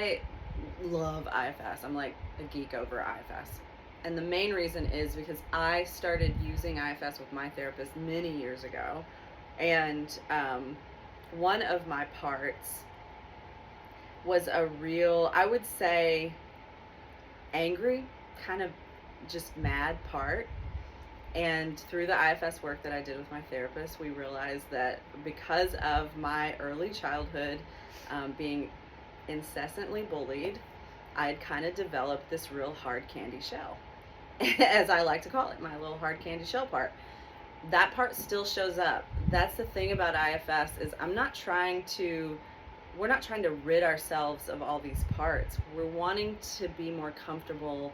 I love IFS. I'm like a geek over IFS. And the main reason is because I started using IFS with my therapist many years ago. And one of my parts was a real, I would say, angry, kind of just mad part. And through the IFS work that I did with my therapist, we realized that because of my early childhood being incessantly bullied, I'd kind of developed this real hard candy shell, as I like to call it, my little hard candy shell part. That part still shows up. That's the thing about IFS is we're not trying to rid ourselves of all these parts. We're wanting to be more comfortable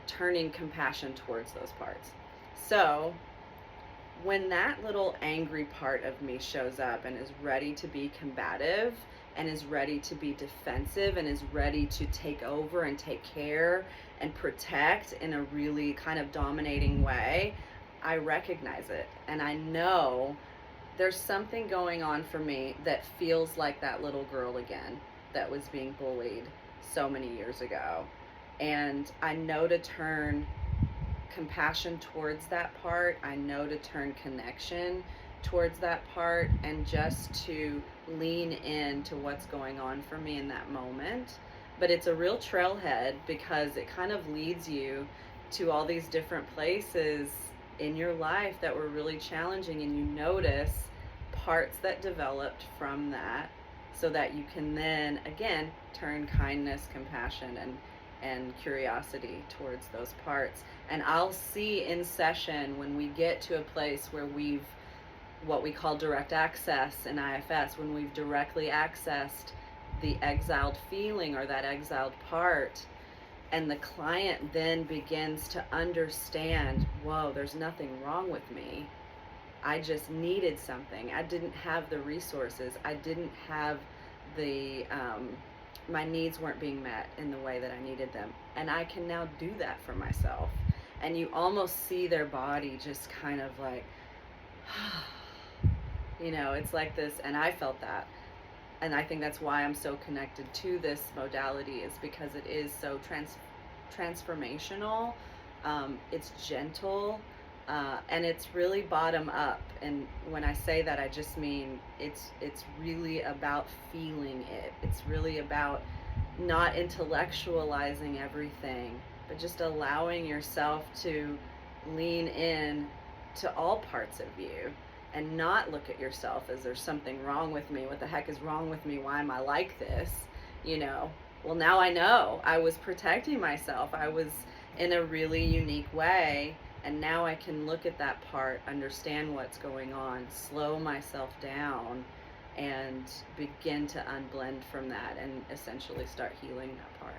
turning compassion towards those parts. So when that little angry part of me shows up and is ready to be combative and is ready to be defensive and is ready to take over and take care and protect in a really kind of dominating way, I recognize it and I know there's something going on for me that feels like that little girl again that was being bullied so many years ago. And I know to turn compassion towards that part. I know to turn connection towards that part and just to lean into what's going on for me in that moment. But it's a real trailhead because it kind of leads you to all these different places in your life that were really challenging, and you notice parts that developed from that so that you can then again turn kindness, compassion, and curiosity towards those parts. And I'll see in session when we get to a place where we've what we call direct access in IFS, when we've directly accessed the exiled feeling or that exiled part, and the client then begins to understand, whoa, there's nothing wrong with me. I just needed something. I didn't have the resources. I didn't have the my needs weren't being met in the way that I needed them. And I can now do that for myself. And you almost see their body just kind of like, it's like this. And I felt that. And I think that's why I'm so connected to this modality, is because it is so transformational. It's gentle. And it's really bottom up. And when I say that, I just mean it's really about feeling it. It's really about not intellectualizing everything, but just allowing yourself to lean in to all parts of you and not look at yourself as there's something wrong with me. What the heck is wrong with me? Why am I like this? Well, now I know I was protecting myself. I was in a really unique way. And now I can look at that part, understand what's going on, slow myself down, and begin to unblend from that and essentially start healing that part.